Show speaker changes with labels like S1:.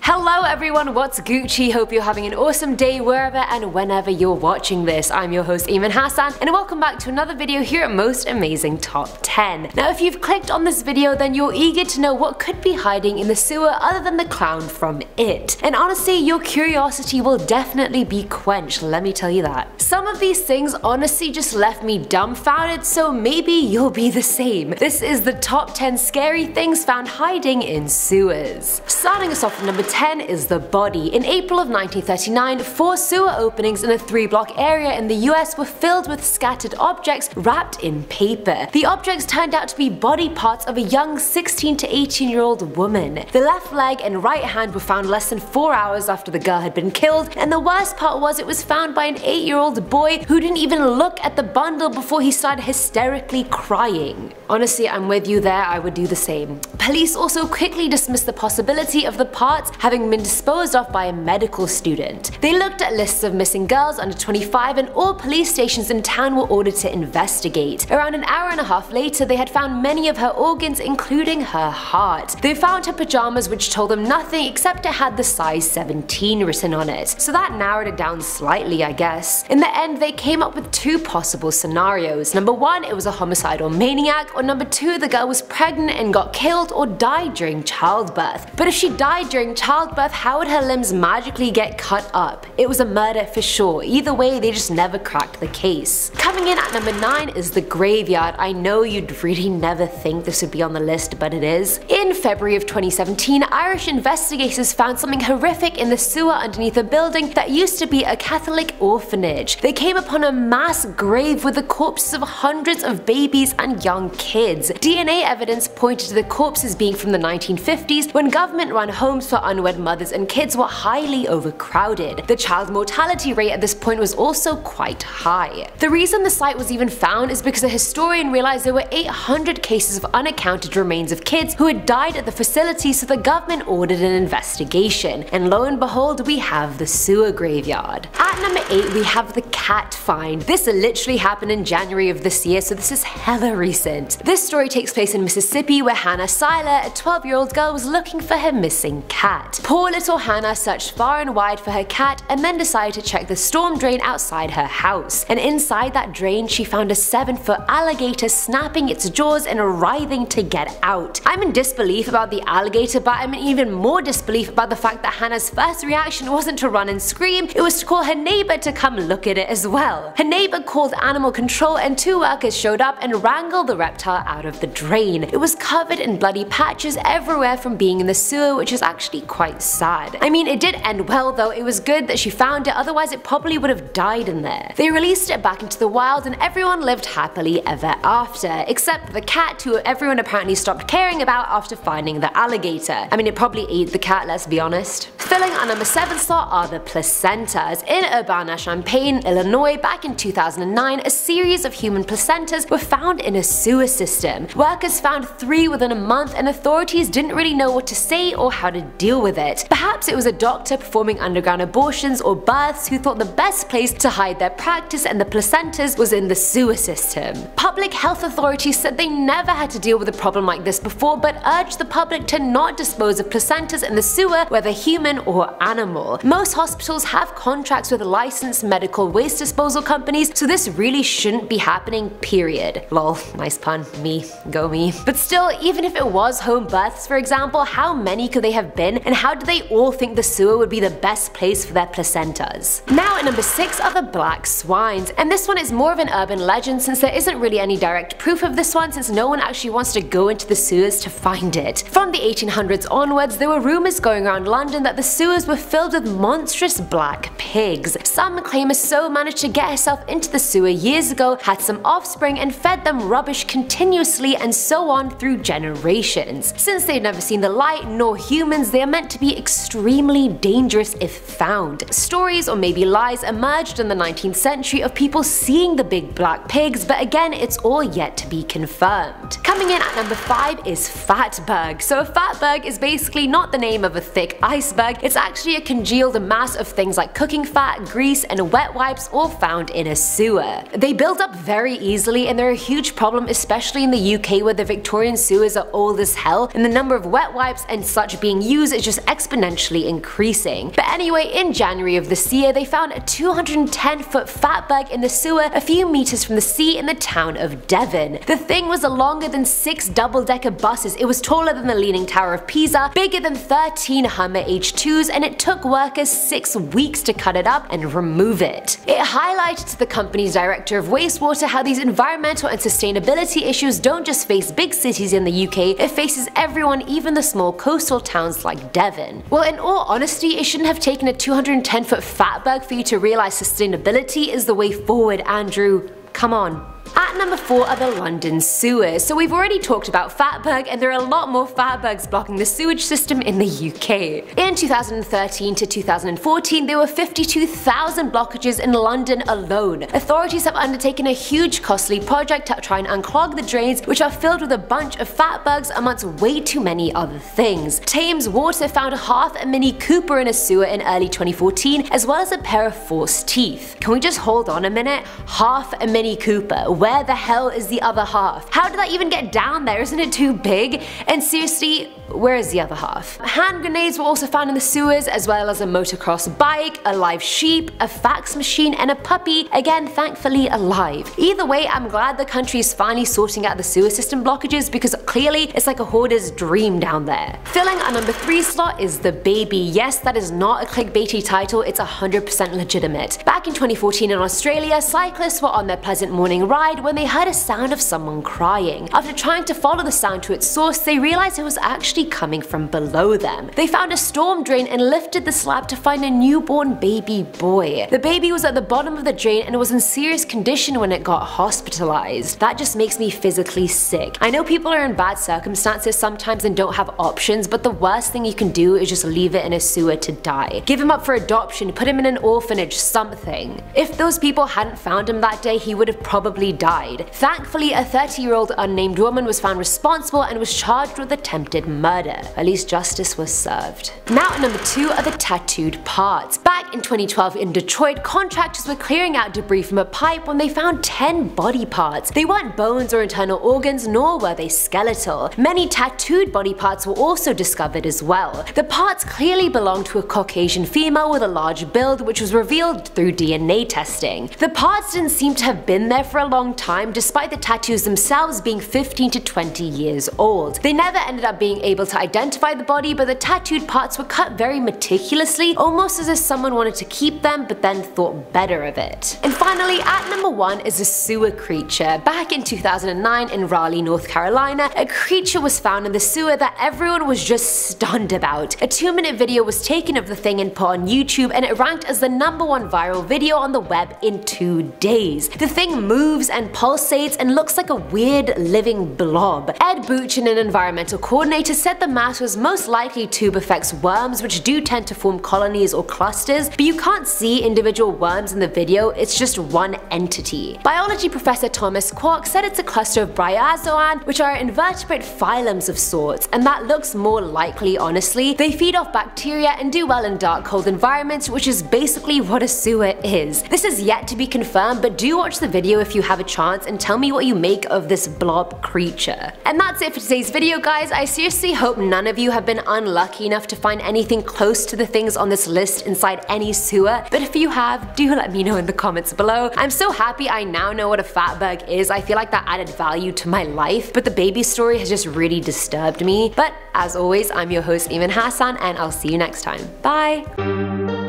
S1: Hello everyone, what's Gucci? Hope you're having an awesome day wherever and whenever you're watching this. I'm your host Eamon Hassan and welcome back to another video here at Most Amazing Top 10. Now if you've clicked on this video then you're eager to know what could be hiding in the sewer other than the clown from It. And honestly, your curiosity will definitely be quenched, let me tell you that. Some of these things honestly just left me dumbfounded, so maybe you'll be the same. This is the top 10 scary things found hiding in sewers. Starting us off at number 10 is the body. In April of 1939, 4 sewer openings in a 3-block area in the US were filled with scattered objects wrapped in paper. The objects turned out to be body parts of a young 16 to 18-year-old woman. The left leg and right hand were found less than 4 hours after the girl had been killed, and the worst part was it was found by an 8-year-old boy who didn't even look at the bundle before he started hysterically crying. Honestly, I'm with you there, I would do the same. Police also quickly dismissed the possibility of the parts having been disposed of by a medical student. They looked at lists of missing girls under 25 and all police stations in town were ordered to investigate. Around an hour and a half later, they had found many of her organs, including her heart. They found her pajamas, which told them nothing except it had the size 17 written on it, so that narrowed it down slightly, I guess. In the end, they came up with 2 possible scenarios. Number 1, it was a homicidal maniac, or number 2, the girl was pregnant and got killed or died during childbirth. But if she died during childbirth, how would her limbs magically get cut up? It was a murder for sure. Either way, they just never cracked the case. Coming in at number 9 is the graveyard. I know you'd really never think this would be on the list, but it is. In February of 2017, Irish investigators found something horrific in the sewer underneath a building that used to be a Catholic orphanage. They came upon a mass grave with the corpses of hundreds of babies and young kids. DNA evidence pointed to the corpses being from the 1950s, when government-run homes for unwed mothers and kids were highly overcrowded. The child mortality rate at this point was also quite high. The reason the site was even found is because a historian realized there were 800 cases of unaccounted remains of kids who had died at the facility, so the government ordered an investigation. And lo and behold, we have the sewer graveyard. At number 8, we have the cat find. This literally happened in January of this year, so this is hella recent. This story takes place in Mississippi, where Hannah Seiler, a 12-year-old girl, was looking for her missing cat. Poor little Hannah searched far and wide for her cat and then decided to check the storm drain outside her house. And inside that drain, she found a 7-foot alligator snapping its jaws and writhing to get out. I'm in disbelief about the alligator, but I'm in even more disbelief about the fact that Hannah's first reaction wasn't to run and scream, it was to call her neighbor to come look at it as well. Her neighbor called animal control and 2 workers showed up and wrangled the reptile out of the drain. It was covered in bloody patches everywhere from being in the sewer, which is actually quite sad. I mean, it did end well though. It was good that she found it, otherwise it probably would have died in there. They released it back into the wild and everyone lived happily ever after, except the cat, who everyone apparently stopped caring about after finding the alligator. I mean, it probably ate the cat, let's be honest. Filling our number 7 slot are the placentas. In Urbana-Champaign, Illinois, back in 2009, a series of human placentas were found in a sewer system. Workers found 3 within a month and authorities didn't really know what to say or how to deal with it. Perhaps it was a doctor performing underground abortions or births who thought the best place to hide their practice and the placentas was in the sewer system. Public health authorities said they never had to deal with a problem like this before, but urged the public to not dispose of placentas in the sewer, whether human or animal. Most hospitals have contracts with licensed medical waste disposal companies, so this really shouldn't be happening, period. Lol, nice pun, me, go me. But still, even if it was home births for example, how many could they have been, and how did they all think the sewer would be the best place for their placentas? Now at number 6 are the black swines, and this one is more of an urban legend since there isn't really any direct proof of this one, since no one actually wants to go into the sewers to find it. From the 1800s onwards, there were rumours going around London that the sewers were filled with monstrous black pigs. Some claim a sow managed to get herself into the sewer years ago, had some offspring and fed them rubbish continuously, and so on through generations. Since they've never seen the light nor humans, they are meant to be extremely dangerous if found. Stories, or maybe lies, emerged in the 19th century of people seeing the big black pigs, but again it's all yet to be confirmed. Coming in at number 5 is FATBERG. So a FATBERG is basically not the name of a thick iceberg, fatberg, it's actually a congealed mass of things like cooking fat, grease, and wet wipes all found in a sewer. They build up very easily and they're a huge problem, especially in the UK where the Victorian sewers are old as hell and the number of wet wipes and such being used is just exponentially increasing. But anyway, in January of this year, they found a 210-foot fatberg in the sewer a few meters from the sea in the town of Devon. The thing was longer than 6 double-decker buses, it was taller than the Leaning Tower of Pisa, bigger than 13 Hummer H2s, and it took workers 6 weeks to cut it up and remove it. It highlighted to the company's director of wastewater how these environmental and sustainability issues don't just face big cities in the UK, it faces everyone, even the small coastal towns like Devon. Well, in all honesty, it shouldn't have taken a 210-foot fatberg for you to realize sustainability is the way forward, Andrew. Come on. At number 4 are the London sewers. So we've already talked about fatberg, and there are a lot more fatbergs blocking the sewage system in the UK. In 2013 to 2014, there were 52,000 blockages in London alone. Authorities have undertaken a huge costly project to try and unclog the drains, which are filled with a bunch of fatbergs amongst way too many other things. Thames Water found half a Mini Cooper in a sewer in early 2014, as well as a pair of false teeth. Can we just hold on a minute? Half a Mini Cooper. Where the hell is the other half? How did that even get down there? Isn't it too big? And seriously, where is the other half? Hand grenades were also found in the sewers, as well as a motocross bike, a live sheep, a fax machine, and a puppy, again thankfully alive. Either way, I'm glad the country is finally sorting out the sewer system blockages, because clearly it's like a hoarder's dream down there. Filling our number 3 slot is the baby. Yes, that is not a clickbaity title, it's 100% legitimate. Back in 2014 in Australia, cyclists were on their pleasant morning ride when they heard a sound of someone crying. After trying to follow the sound to its source, they realized it was actually coming from below them. They found a storm drain and lifted the slab to find a newborn baby boy. The baby was at the bottom of the drain and was in serious condition when it got hospitalized. That just makes me physically sick. I know people are in bad circumstances sometimes and don't have options, but the worst thing you can do is just leave it in a sewer to die. Give him up for adoption, put him in an orphanage, something. If those people hadn't found him that day, he would have probably died. Thankfully, a 30-year-old unnamed woman was found responsible and was charged with attempted murder. At least justice was served. Now at number 2 are the tattooed parts. Back in 2012 in Detroit, contractors were clearing out debris from a pipe when they found 10 body parts. They weren't bones or internal organs, nor were they skeletal. Many tattooed body parts were also discovered as well. The parts clearly belonged to a Caucasian female with a large build, which was revealed through DNA testing. The parts didn't seem to have been there for a long time, despite the tattoos themselves being 15 to 20 years old. They never ended up being able to identify the body, but the tattooed parts were cut very meticulously, almost as if someone wanted to keep them but then thought better of it. And finally, at number 1 is a sewer creature. Back in 2009 in Raleigh, North Carolina, a creature was found in the sewer that everyone was just stunned about. A 2-minute video was taken of the thing and put on YouTube, and it ranked as the number 1 viral video on the web in 2 days. The thing moves and pulsates and looks like a weird living blob. Ed Buchan, an environmental coordinator, said the mass was most likely tube effects worms, which do tend to form colonies or clusters, but you can't see individual worms in the video, it's just one entity. Biology professor Thomas Kwok said it's a cluster of bryozoan, which are invertebrate phylums of sorts, and that looks more likely honestly. They feed off bacteria and do well in dark, cold environments, which is basically what a sewer is. This is yet to be confirmed, but do watch the video if you have a chance and tell me what you make of this blob creature. And that's it for today's video, guys. I seriously hope none of you have been unlucky enough to find anything close to the things on this list inside any sewer, but if you have, do let me know in the comments below. I'm so happy I now know what a fatberg is. I feel like that added value to my life, but the baby story has just really disturbed me. But as always, I'm your host Eamon Hassan, and I'll see you next time. Bye!